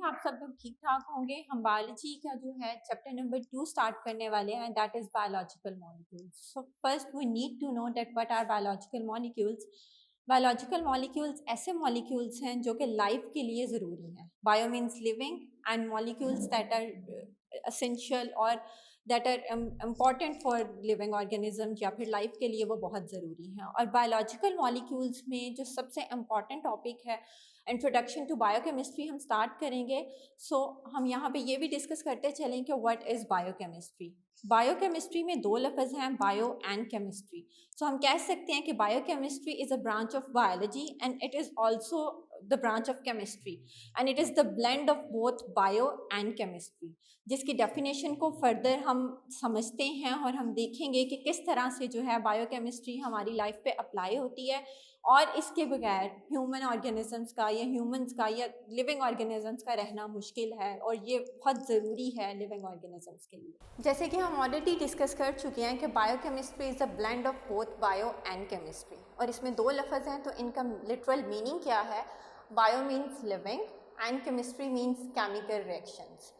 आप सब लोग ठीक ठाक होंगे। हम बायोलॉजी का जो है चैप्टर नंबर 2 स्टार्ट करने वाले हैं, that is biological molecules. So first we need to know that what are biological molecules. Biological molecules ऐसे मॉलिक्यूल्स हैं जो कि लाइफ के लिए ज़रूरी हैं। Bio means living and molecules that are essential और that are important for living organism या फिर लाइफ के लिए वो बहुत ज़रूरी हैं। और बायोलॉजिकल मॉलिक्यूल्स में जो सबसे इम्पॉर्टेंट टॉपिक है, इंट्रोडक्शन टू बायोकेमिस्ट्री हम स्टार्ट करेंगे। हम यहाँ पे ये भी डिस्कस करते चलें कि व्हाट इज़ बायोकेमिस्ट्री। बायोकेमिस्ट्री में दो लफ्ज़ हैं, बायो एंड केमिस्ट्री। सो हम कह सकते हैं कि biochemistry is a branch of biology and it is also the branch of chemistry and it is the blend of both bio and chemistry, जिसकी डेफिनेशन को फर्दर हम समझते हैं और हम देखेंगे कि किस तरह से जो है बायोकेमिस्ट्री हमारी लाइफ पे अप्लाई होती है और इसके बगैर ह्यूमन ऑर्गेनिजम्स का या ह्यूमंस का या लिविंग ऑर्गेनिजम्स का रहना मुश्किल है और ये बहुत ज़रूरी है लिविंग ऑर्गेनिजम्स के लिए। जैसे कि हम ऑलरेडी डिस्कस कर चुके हैं कि biochemistry is a blend of both bio and chemistry, और इसमें दो लफ्ज़ हैं तो इनका लिटरल मीनिंग क्या है। Bio means living and chemistry means chemical reactions.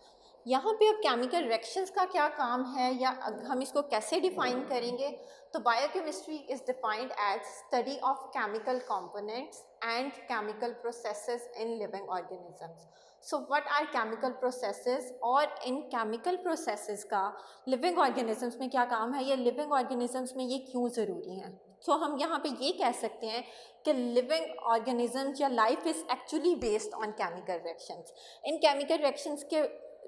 यहाँ पे अब केमिकल रिएक्शंस का क्या काम है या हम इसको कैसे डिफाइन करेंगे, तो biochemistry is defined as study of chemical components and chemical processes in living organisms. So what are chemical processes, और इन केमिकल प्रोसेसेस का लिविंग ऑर्गेनिजम्स में क्या काम है या लिविंग ऑर्गेनिजम्स में ये क्यों ज़रूरी हैं। सो हम यहाँ पे ये कह सकते हैं कि लिविंग ऑर्गेनिजम्स या life is actually based on chemical reactions. In chemical reactions के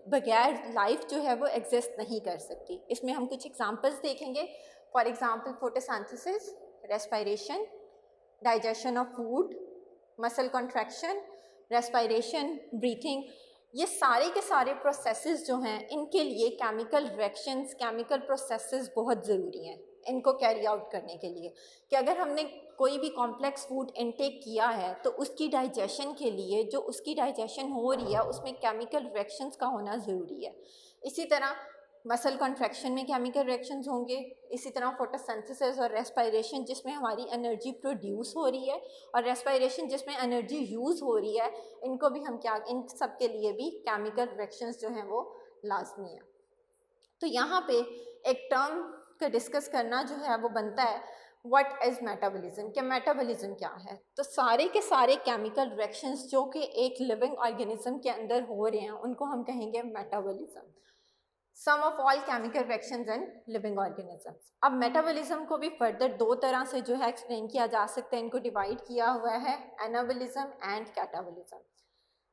बगैर लाइफ जो है वो एग्जिस्ट नहीं कर सकती। इसमें हम कुछ एग्जांपल्स देखेंगे। For example photosynthesis, respiration, digestion of food, muscle contraction, respiration, breathing, ये सारे के सारे प्रोसेसेस जो हैं इनके लिए केमिकल रिएक्शंस, केमिकल प्रोसेसेस बहुत ज़रूरी हैं इनको कैरी आउट करने के लिए। कि अगर हमने कोई भी कॉम्प्लेक्स फूड इनटेक किया है तो उसकी डाइजेशन के लिए जो उसकी डाइजेशन हो रही है उसमें केमिकल रिएक्शंस का होना ज़रूरी है। इसी तरह मसल कॉन्ट्रैक्शन में केमिकल रिएक्शंस होंगे, इसी तरह फोटोसिंथेसिस और रेस्पिरेशन जिसमें हमारी एनर्जी प्रोड्यूस हो रही है और रेस्पिरेशन जिसमें एनर्जी यूज़ हो रही है, इनको भी हम क्या, इन सब के लिए भी केमिकल रिएक्शंस जो हैं वो लाजमी है। तो यहाँ पे एक टर्म का डिस्कस करना जो है वो बनता है व्हाट इज़ मेटाबॉलिज्म, कि मेटाबॉलिज्म क्या है। तो सारे के सारे केमिकल रिएक्शंस जो कि एक लिविंग ऑर्गेनिज्म के अंदर हो रहे हैं उनको हम कहेंगे metabolism. Sum of all chemical reactions in living organisms. अब मेटाबॉलिज्म को भी फर्दर दो तरह से जो है एक्सप्लेन किया जा सकता है, इनको डिवाइड किया हुआ है, एनाबॉलिज्म एंड कैटाबॉलिज्म।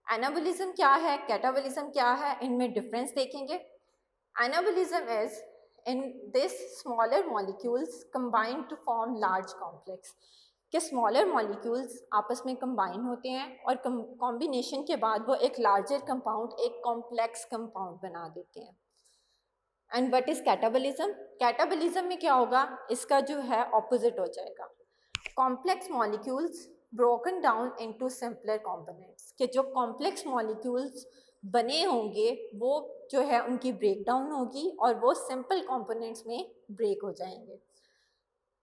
एनाबॉलिज्म क्या है, कैटाबॉलिज्म क्या है, इनमें डिफरेंस देखेंगे। Anabolism is in this smaller molecules combine to form large complex, कि smaller molecules आपस में combine होते हैं और combination के बाद वो एक larger compound, एक complex compound बना देते हैं। And what is catabolism? Catabolism में क्या होगा, इसका जो है opposite हो जाएगा। Complex molecules broken down into simpler components, कि जो complex molecules बने होंगे वो जो है उनकी ब्रेक डाउन होगी और वो सिंपल कंपोनेंट्स में ब्रेक हो जाएंगे।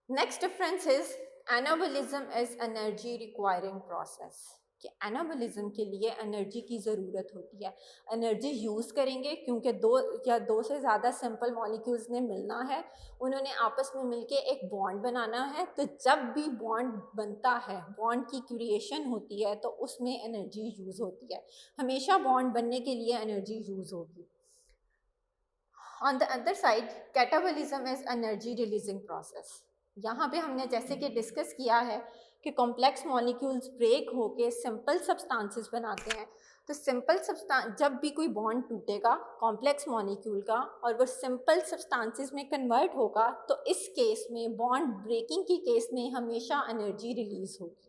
Next difference is anabolism is energy requiring process, कि एनाबॉलिज्म के लिए एनर्जी की ज़रूरत होती है, एनर्जी यूज़ करेंगे क्योंकि दो से ज़्यादा सिंपल मॉलिक्यूल्स ने मिलना है, उन्होंने आपस में मिलके एक बॉन्ड बनाना है। तो जब भी बॉन्ड बनता है, बॉन्ड की क्रिएशन होती है तो उसमें एनर्जी यूज़ होती है, हमेशा बॉन्ड बनने के लिए एनर्जी यूज़ होगी। On the other side catabolism is energy releasing process. यहाँ पे हमने जैसे कि डिस्कस किया है कि कॉम्प्लेक्स मॉलिक्यूल्स ब्रेक होके सिंपल सब्सटेंसेस बनाते हैं। तो सिंपल सब्सटेंस, जब भी कोई बॉन्ड टूटेगा कॉम्प्लेक्स मॉलिक्यूल का और वो सिंपल सब्सटेंसेस में कन्वर्ट होगा, तो इस केस में बॉन्ड ब्रेकिंग की केस में हमेशा एनर्जी रिलीज होगी।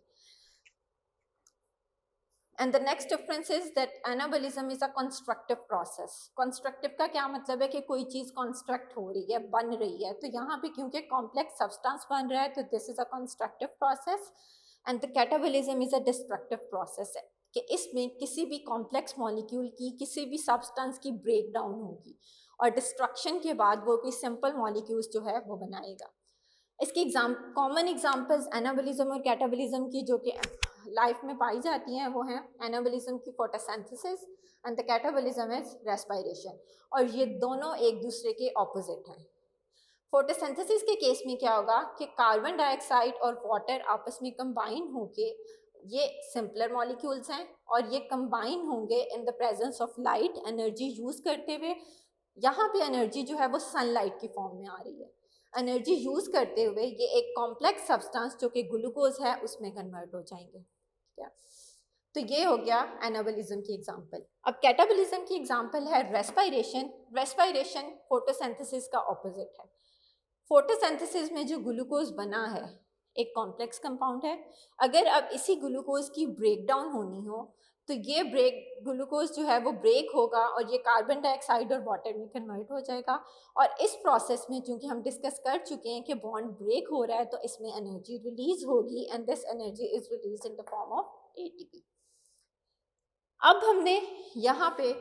And the next difference is that anabolism is a constructive process. Constructive का क्या मतलब है कि कोई चीज़ कंस्ट्रक्ट हो रही है, बन रही है, तो यहाँ पे क्योंकि कॉम्प्लेक्स सब्सटेंस बन रहा है तो this is a constructive process. And the catabolism is a destructive process, है कि इसमें किसी भी कॉम्प्लेक्स मॉलिक्यूल की किसी भी सब्सटेंस की ब्रेक डाउन होगी और डिस्ट्रक्शन के बाद वो कोई सिंपल मॉलिक्यूल्स जो है वो बनाएगा। इसकी कॉमन एग्जाम्पल्स एनाबॉलिज्म और कैटाबॉलिज्म की जो कि लाइफ में पाई जाती हैं वो हैं एनाबॉलिज्म की photosynthesis and the catabolism is respiration, और ये दोनों एक दूसरे के ऑपोजिट हैं। फोटोसिंथेसिस के केस में क्या होगा कि कार्बन डाइऑक्साइड और वाटर आपस में कंबाइन होके ये सिंपलर मॉलिक्यूल्स हैं और ये कंबाइन होंगे in the presence of light energy use करते हुए। यहाँ पे एनर्जी जो है वो सनलाइट की फॉर्म में आ रही है। एनर्जी यूज़ करते हुए ये एक कॉम्प्लेक्स सब्सटेंस जो कि ग्लूकोज है उसमें कन्वर्ट हो जाएंगे। ठीक है, तो ये हो गया एनाबॉलिज्म की एग्जांपल। अब कैटाबॉलिज्म की एग्जांपल है रेस्पिरेशन। रेस्पिरेशन फोटोसिंथेसिस का ऑपोजिट है। फोटोसिंथेसिस में जो ग्लूकोज बना है एक कॉम्प्लेक्स कंपाउंड है। अगर अब इसी ग्लूकोज की ब्रेकडाउन होनी हो तो ये ग्लूकोज जो है वो ब्रेक होगा और ये कार्बन डाइऑक्साइड और वाटर में कन्वर्ट हो जाएगा। और इस प्रोसेस में चूंकि हम डिस्कस कर चुके हैं कि बॉन्ड ब्रेक हो रहा है तो इसमें एनर्जी रिलीज होगी and this energy is release in the form of ATP. अब हमने यहाँ पे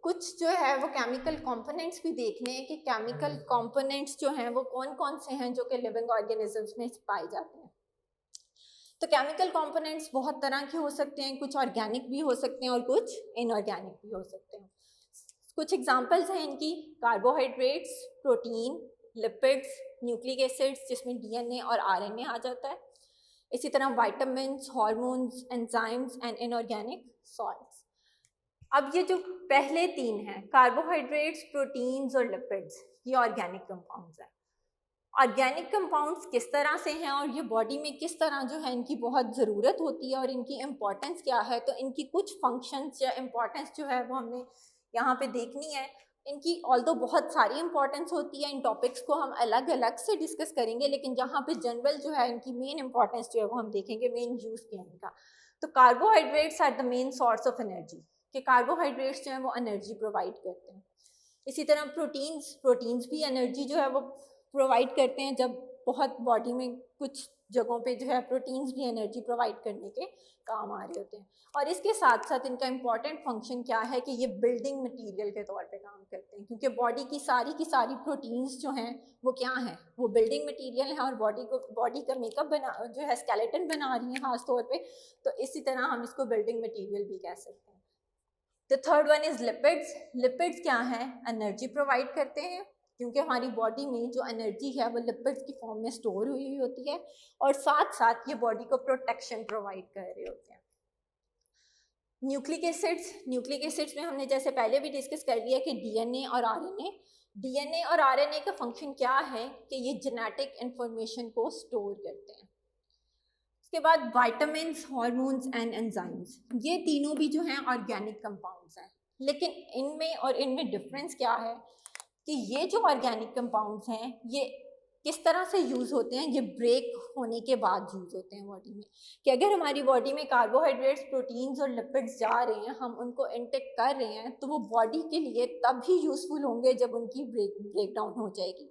कुछ जो है वो केमिकल कंपोनेंट्स भी देखने हैं कि केमिकल कंपोनेंट्स जो हैं वो कौन कौन से हैं जो कि लिविंग ऑर्गेनिजम्स में पाए जाते हैं। तो केमिकल कंपोनेंट्स बहुत तरह के हो सकते हैं, कुछ ऑर्गेनिक भी हो सकते हैं और कुछ इनऑर्गेनिक भी हो सकते हैं। कुछ एग्जांपल्स हैं इनकी, carbohydrates, protein, lipids, nucleic acids जिसमें डीएनए और आरएनए आ जाता है, इसी तरह vitamins, hormones, enzymes and inorganic salts. अब ये जो पहले तीन हैं कार्बोहाइड्रेट्स, प्रोटीन्स और लिपिड्स, ये ऑर्गेनिक कंपाउंड्स हैं। ऑर्गेनिक कंपाउंड्स किस तरह से हैं और ये बॉडी में किस तरह जो है इनकी बहुत ज़रूरत होती है और इनकी इम्पोर्टेंस क्या है, तो इनकी कुछ फंक्शंस या इम्पोर्टेंस जो है वो हमने यहाँ पे देखनी है। इनकी ऑल्दो बहुत सारी इंपॉर्टेंस होती है, इन टॉपिक्स को हम अलग अलग से डिस्कस करेंगे, लेकिन यहाँ पे जनरल जो है इनकी मेन इंपॉर्टेंस जो है वो हम देखेंगे, मेन यूज़ क्या है इनका। तो carbohydrates are the main source of energy, कि कार्बोहाइड्रेट्स जो है वो एनर्जी प्रोवाइड करते हैं। इसी तरह प्रोटीन्स भी एनर्जी जो है वो प्रोवाइड करते हैं। जब बहुत बॉडी में कुछ जगहों पे जो है प्रोटीन्स भी एनर्जी प्रोवाइड करने के काम आ रहे होते हैं। और इसके साथ साथ इनका इम्पॉर्टेंट फंक्शन क्या है कि ये बिल्डिंग मटेरियल के तौर पे काम करते हैं, क्योंकि बॉडी की सारी प्रोटीन्स जो हैं वो क्या हैं, वो बिल्डिंग मटेरियल हैं और बॉडी का मेकअप बना जो है स्केलेटन बना रही है खास तौर पे। तो इसी तरह हम इसको बिल्डिंग मटीरियल भी कह सकते हैं। The third one is lipids. Lipids क्या हैं, एनर्जी प्रोवाइड करते हैं, क्योंकि हमारी बॉडी में जो एनर्जी है वो लिपिड्स की फॉर्म में स्टोर हुई होती है और साथ साथ ये बॉडी को प्रोटेक्शन प्रोवाइड कर रहे होते हैं। न्यूक्लिक एसिड्स में हमने जैसे पहले भी डिस्कस कर लिया कि डीएनए और आरएनए का फंक्शन क्या है कि ये जेनेटिक इंफॉर्मेशन को स्टोर करते हैं। उसके बाद विटामिन्स, हार्मोन्स एंड एंजाइम्स, ये तीनों भी जो हैं ऑर्गेनिक कंपाउंड्स हैं, लेकिन इनमें डिफरेंस क्या है कि ये जो ऑर्गेनिक कंपाउंड्स हैं ये किस तरह से यूज़ होते हैं, ये ब्रेक होने के बाद यूज़ होते हैं बॉडी में। कि अगर हमारी बॉडी में कार्बोहाइड्रेट्स, प्रोटीन्स और लिपिड्स जा रहे हैं, हम उनको इंटेक कर रहे हैं, तो वो बॉडी के लिए तब ही यूज़फुल होंगे जब उनकी ब्रेकडाउन हो जाएगी।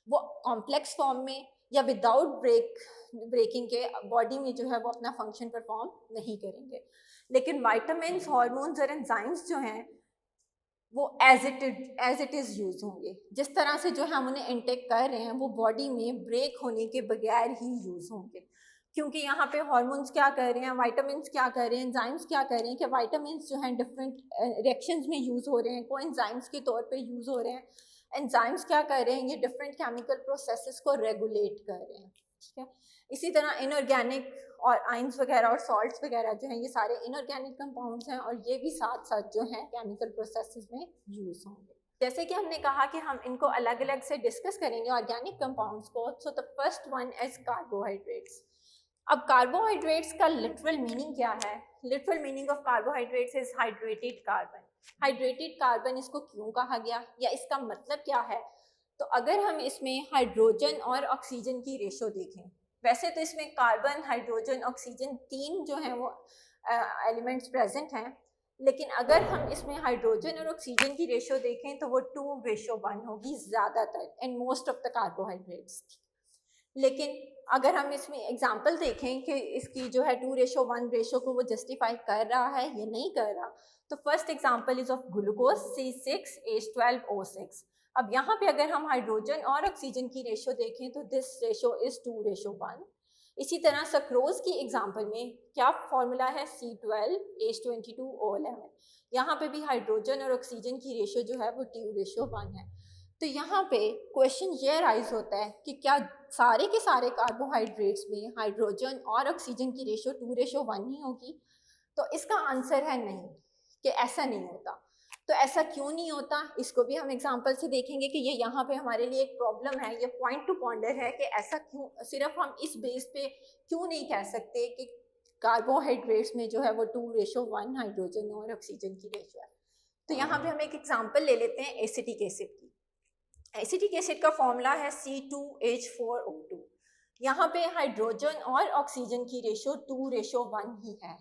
वो कॉम्प्लेक्स फॉर्म में या विदाउट ब्रेकिंग के बॉडी में जो है वो अपना फंक्शन परफॉर्म नहीं करेंगे। लेकिन विटामिन्स, हार्मोन्स और एंजाइम्स जो हैं वो एज इट इज़ यूज़ होंगे। जिस तरह से जो हम उन्हें इंटेक कर रहे हैं वो बॉडी में ब्रेक होने के बगैर ही यूज़ होंगे, क्योंकि यहाँ पे हार्मोन्स क्या कर रहे हैं, विटामिन्स क्या कर रहे हैं, एंजाइम्स क्या कर रहे हैं कि विटामिन्स जो हैं डिफरेंट रिएक्शंस में यूज़ हो रहे हैं, कोएंजाइम्स के तौर पे यूज़ हो रहे हैं। एंजाइम्स क्या कर रहे हैं, ये डिफरेंट केमिकल प्रोसेसेस को रेगुलेट कर रहे हैं। ठीक है, इसी तरह इनऑर्गेनिक और आइंस वगैरह और सॉल्ट्स वगैरह जो हैं ये सारे इनऑर्गेनिक कंपाउंड्स हैं और ये भी साथ साथ जो हैं केमिकल प्रोसेसेस में यूज़ होंगे। जैसे कि हमने कहा कि हम इनको अलग अलग से डिस्कस करेंगे ऑर्गेनिक कंपाउंड्स को। So the first one is carbohydrates. अब कार्बोहाइड्रेट्स का लिटरल मीनिंग क्या है? Literal meaning of carbohydrates is hydrated carbon. Hydrated carbon इसको क्यों कहा गया या इसका मतलब क्या है? तो अगर हम इसमें हाइड्रोजन और ऑक्सीजन की रेशो देखें, वैसे तो इसमें कार्बन, हाइड्रोजन, ऑक्सीजन तीन जो हैं वो एलिमेंट्स प्रेजेंट हैं, लेकिन अगर हम इसमें हाइड्रोजन और ऑक्सीजन की रेशो देखें तो वो 2:1 होगी ज़्यादातर in most of the carbohydrates. लेकिन अगर हम इसमें एग्जांपल देखें कि इसकी जो है 2:1 रेशो को वो जस्टिफाई कर रहा है या नहीं कर रहा, तो first example is of glucose C6H12O6। अब यहाँ पे अगर हम हाइड्रोजन और ऑक्सीजन की रेशो देखें तो दिस रेशो इज 2:1। इसी तरह सक्रोज की एग्जांपल में क्या फॉर्मूला है C12H22O11। यहाँ पे भी हाइड्रोजन और ऑक्सीजन की रेशो जो है वो 2:1 है। तो यहाँ पे क्वेश्चन ये राइज होता है कि क्या सारे के सारे कार्बोहाइड्रेट्स में हाइड्रोजन और ऑक्सीजन की रेशो 2:1 ही होगी? तो इसका आंसर है नहीं, कि ऐसा नहीं होता। तो ऐसा क्यों नहीं होता, इसको भी हम एग्जांपल से देखेंगे कि ये यहाँ पे हमारे लिए एक प्रॉब्लम है, ये पॉइंट टू पॉन्डर है कि ऐसा क्यों, सिर्फ हम इस बेस पे क्यों नहीं कह सकते कि कार्बोहाइड्रेट्स में जो है वो 2:1 हाइड्रोजन और ऑक्सीजन की रेशो है। तो यहाँ पे हम एक एग्जाम्पल ले लेते हैं एसिटिक एसिड की। एसिटिक एसिड का फॉर्मूला है C2H4O2। यहाँ पे हाइड्रोजन और ऑक्सीजन की रेशो 2:1 ही है,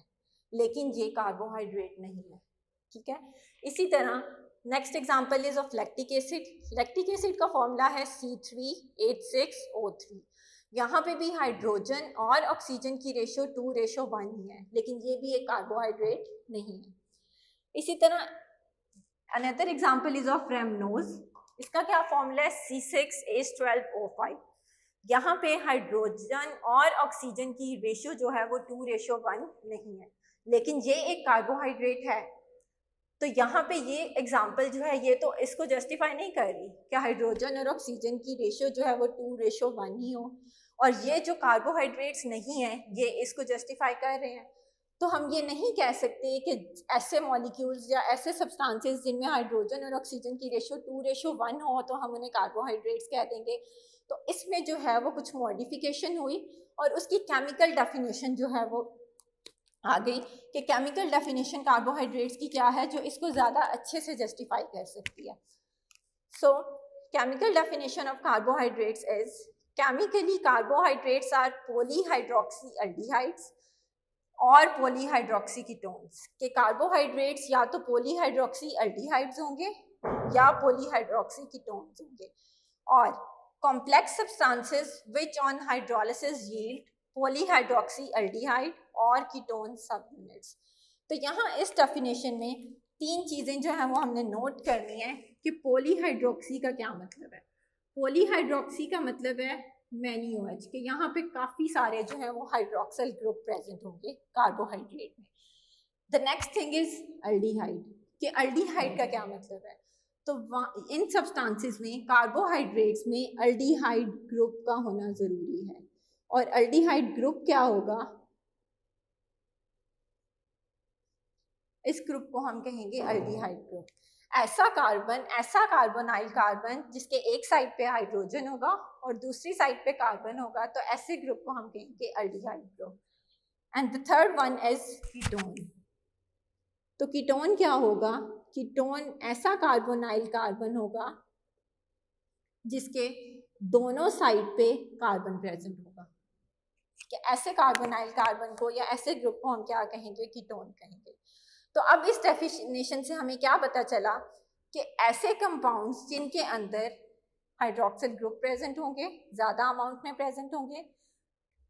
लेकिन ये कार्बोहाइड्रेट नहीं है, ठीक है। इसी तरह next example is of lactic acid. Lactic acid का फॉर्मूला है C3H6O3। यहाँ पे भी हाइड्रोजन और ऑक्सीजन की रेशो 2:1 ही है, लेकिन ये भी एक कार्बोहाइड्रेट नहीं है। इसी तरह another example is of rhamnose. इसका क्या फॉर्मूला है C6H12O5। यहाँ पे हाइड्रोजन और ऑक्सीजन की रेशो जो है वो 2:1 नहीं है, लेकिन ये एक कार्बोहाइड्रेट है। तो यहाँ पे ये एग्जाम्पल जो है ये तो इसको जस्टिफाई नहीं कर रही कि हाइड्रोजन और ऑक्सीजन की रेशो जो है वो 2:1 ही हो, और ये जो कार्बोहाइड्रेट्स नहीं है ये इसको जस्टिफाई कर रहे हैं। तो हम ये नहीं कह सकते कि ऐसे मॉलिक्यूल्स या ऐसे सब्सटेंसेस जिनमें हाइड्रोजन और ऑक्सीजन की रेशो 2:1 हो तो हम उन्हें कार्बोहाइड्रेट्स कह देंगे। तो इसमें जो है वो कुछ मॉडिफिकेशन हुई और उसकी केमिकल डेफिनेशन जो है वो आ गई कि केमिकल डेफिनेशन कार्बोहाइड्रेट्स की क्या है जो इसको ज़्यादा अच्छे से जस्टिफाई कर सकती है। So chemical definition of carbohydrates is chemically carbohydrates are polyhydroxy aldehydes और पॉलीहाइड्रोक्सी कीटोन्स। के कार्बोहाइड्रेट्स या तो पॉलीहाइड्रोक्सी एल्डिहाइड्स होंगे या पॉलीहाइड्रोक्सी कीटोन्स होंगे, और complex substances which on hydrolysis yield polyhydroxy aldehyde और कीटोन सब यूनिट्स। तो यहाँ इस डेफिनेशन में 3 चीज़ें जो हैं वो हमने नोट करनी है कि पॉलीहाइड्रोक्सी का क्या मतलब है। पॉलीहाइड्रोक्सी का मतलब है मैनी OH के यहाँ पे काफ़ी सारे जो है वो हाइड्रोक्सिल ग्रुप प्रेजेंट होंगे कार्बोहाइड्रेट में। The next thing is aldehyde, कि एल्डिहाइड का क्या मतलब है। तो इन सब्सटेंसेस में कार्बोहाइड्रेट्स में एल्डिहाइड ग्रुप का होना ज़रूरी है, और एल्डिहाइड ग्रुप क्या होगा, इस ग्रुप को हम कहेंगे एल्डिहाइड ग्रुप। ऐसा कार्बोनाइल कार्बन जिसके एक साइड पे हाइड्रोजन होगा और दूसरी साइड पे कार्बन होगा, तो ऐसे ग्रुप को हम कहेंगे aldehyde group. And the third one is ketone. तो कीटोन क्या होगा, कीटोन ऐसा कार्बोनाइल कार्बन होगा जिसके दोनों साइड पे कार्बन प्रेजेंट होगा। कि ऐसे कार्बोनाइल कार्बन को या ऐसे ग्रुप को हम क्या कहेंगे, कीटोन कहेंगे। तो अब इस डेफिनेशन से हमें क्या पता चला कि ऐसे कंपाउंड्स जिनके अंदर हाइड्रोक्सिल ग्रुप प्रेजेंट होंगे, ज़्यादा अमाउंट में प्रेजेंट होंगे,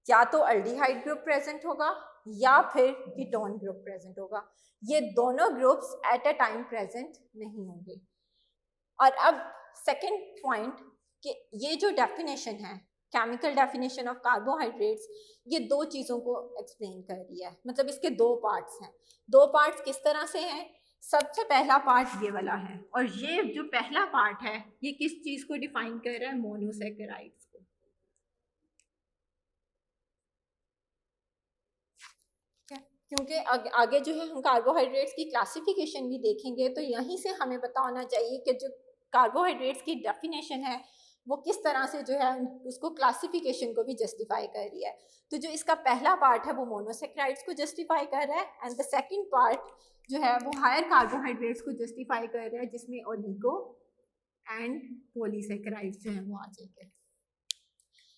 या तो एल्डिहाइड ग्रुप प्रेजेंट होगा या फिर कीटोन ग्रुप प्रेजेंट होगा। ये दोनों groups at a time present नहीं होंगे। और अब सेकेंड पॉइंट कि ये जो डेफिनेशन है केमिकल डेफिनेशन ऑफ कार्बोहाइड्रेट्स, ये 2 चीज़ों को एक्सप्लेन कर रही है। मतलब इसके 2 पार्ट्स हैं। 2 पार्ट्स किस तरह से हैं, सबसे पहला पार्ट ये वाला है, और ये जो पहला पार्ट है ये किस चीज़ को डिफाइन कर रहा है, मोनोसैकेराइड्स को। क्योंकि आगे जो है हम कार्बोहाइड्रेट्स की क्लासिफिकेशन भी देखेंगे, तो यहीं से हमें पता होना चाहिए कि जो कार्बोहाइड्रेट्स की डेफिनेशन है वो किस तरह से जो है उसको क्लासिफिकेशन को भी जस्टिफाई कर रही है। तो जो इसका पहला पार्ट है वो मोनोसैकेराइड्स को जस्टिफाई कर रहा है, एंड द सेकंड पार्ट जो है वो हायर कार्बोहाइड्रेट्स को जस्टिफाई कर रहा है, जिसमें ओलिगो एंड पॉलीसैकेराइड्स जो है वो आ जाएंगे।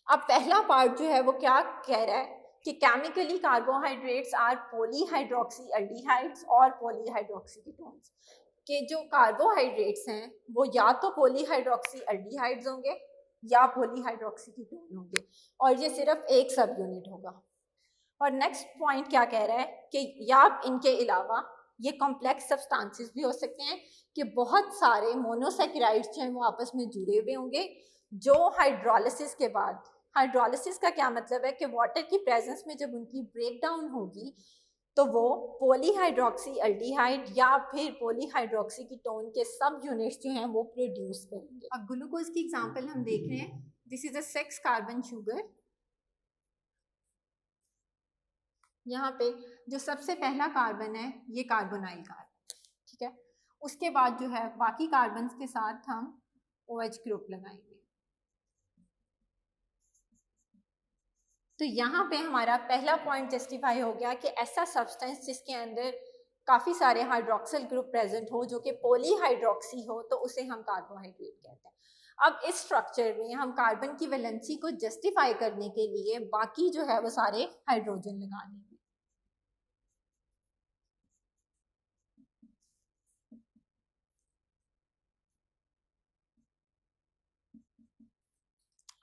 अब पहला पार्ट जो है वो क्या कह रहा है कि chemically carbohydrates are polyhydroxy aldehydes और पॉलीहाइड्रोक्सी कीटोन्स। के जो कार्बोहाइड्रेट्स हैं वो या तो पॉलीहाइड्रोक्सी एल्डिहाइड्स होंगे या पॉलीहाइड्रोक्सी कीटोन होंगे, और ये सिर्फ एक सब यूनिट होगा। और नेक्स्ट पॉइंट क्या कह रहा है कि या इनके अलावा ये कॉम्प्लेक्स सब्सटेंसेस भी हो सकते हैं कि बहुत सारे मोनोसैकेराइड्स जो हैं वो आपस में जुड़े हुए होंगे, जो हाइड्रोलिसिस के बाद हाइड्रोलिसिस का क्या मतलब है कि वाटर की प्रेजेंस में जब उनकी ब्रेक डाउन होगी तो वो पॉलीहाइड्रोक्सी एल्डिहाइड या फिर पॉलीहाइड्रोक्सी कीटोन के सब यूनिट्स जो हैं वो प्रोड्यूस करेंगे। अब ग्लूकोज की एग्जांपल हम देख रहे हैं, this is a 6 carbon sugar. यहाँ पे जो सबसे पहला कार्बन है ये कार्बोनाइल कार्बन, ठीक है। उसके बाद जो है बाकी कार्बन के साथ हम OH ग्रुप लगाएंगे। तो यहाँ पे हमारा पहला पॉइंट जस्टिफाई हो गया कि ऐसा सब्सटेंस जिसके अंदर काफ़ी सारे हाइड्रोक्सिल ग्रुप प्रेजेंट हो जो कि पॉलीहाइड्रोक्सी हो तो उसे हम कार्बोहाइड्रेट कहते हैं। अब इस स्ट्रक्चर में हम कार्बन की वैलेंसी को जस्टिफाई करने के लिए बाकी जो है वो सारे हाइड्रोजन लगा देंगे।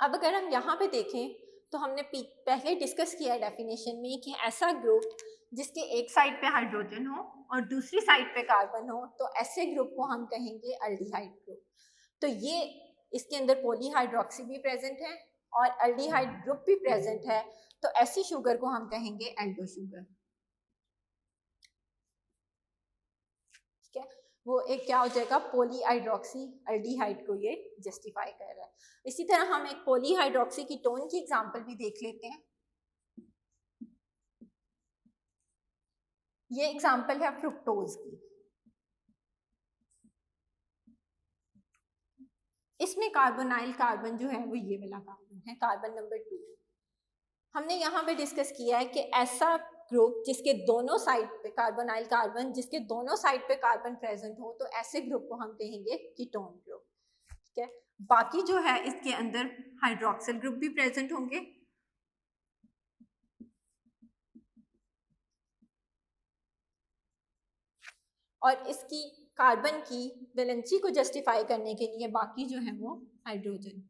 अब अगर हम यहाँ पे देखें तो हमने पहले डिस्कस किया है डेफिनेशन में कि ऐसा ग्रुप जिसके एक साइड पे हाइड्रोजन हो और दूसरी साइड पे कार्बन हो तो ऐसे ग्रुप को हम कहेंगे एल्डिहाइड ग्रुप। तो ये इसके अंदर पॉलीहाइड्रोक्सी भी प्रेजेंट है और एल्डिहाइड ग्रुप भी प्रेजेंट है, तो ऐसी शुगर को हम कहेंगे एल्डो शुगर। ठीक है, वो एक क्या हो जाएगा, पॉलीहाइड्रोक्सी एल्डिहाइड को ये जस्टिफाई कर रहा है। इसी तरह हम एक पॉलीहाइड्रोक्सी कीटोन की एग्जांपल भी देख लेते हैं। ये एग्जांपल है फ्रुक्टोज की। इसमें कार्बोनाइल कार्बन जो है वो ये वाला कार्बन है, कार्बन नंबर 2। हमने यहाँ पे डिस्कस किया है कि ऐसा ग्रुप जिसके दोनों साइड पे कार्बोनाइल कार्बन जिसके दोनों साइड पे कार्बन प्रेजेंट हो तो ऐसे ग्रुप को हम कहेंगे कीटोन ग्रुप। ठीक है, बाकी जो है इसके अंदर हाइड्रोक्सिल ग्रुप भी प्रेजेंट होंगे और इसकी कार्बन की वैलेंसी को जस्टिफाई करने के लिए बाकी जो है वो हाइड्रोजन।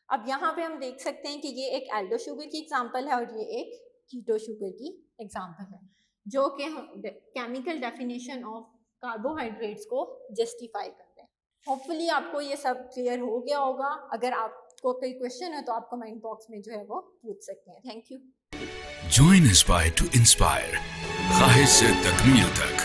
अब यहाँ पे हम देख सकते हैं कि ये एक एल्डो शुगर की एग्जांपल है और ये एक कीटो शुगर की एग्जांपल है जो कि हम केमिकल डेफिनेशन ऑफ कार्बोहाइड्रेट्स को जस्टिफाई कर रहे हैं। होपफुली आपको ये सब क्लियर हो गया होगा। अगर आपको कोई क्वेश्चन है तो आप कमेंट बॉक्स में जो है वो पूछ सकते हैं। Thank you. Join Aspire to inspire, ख्वाहिश से तकमील तक।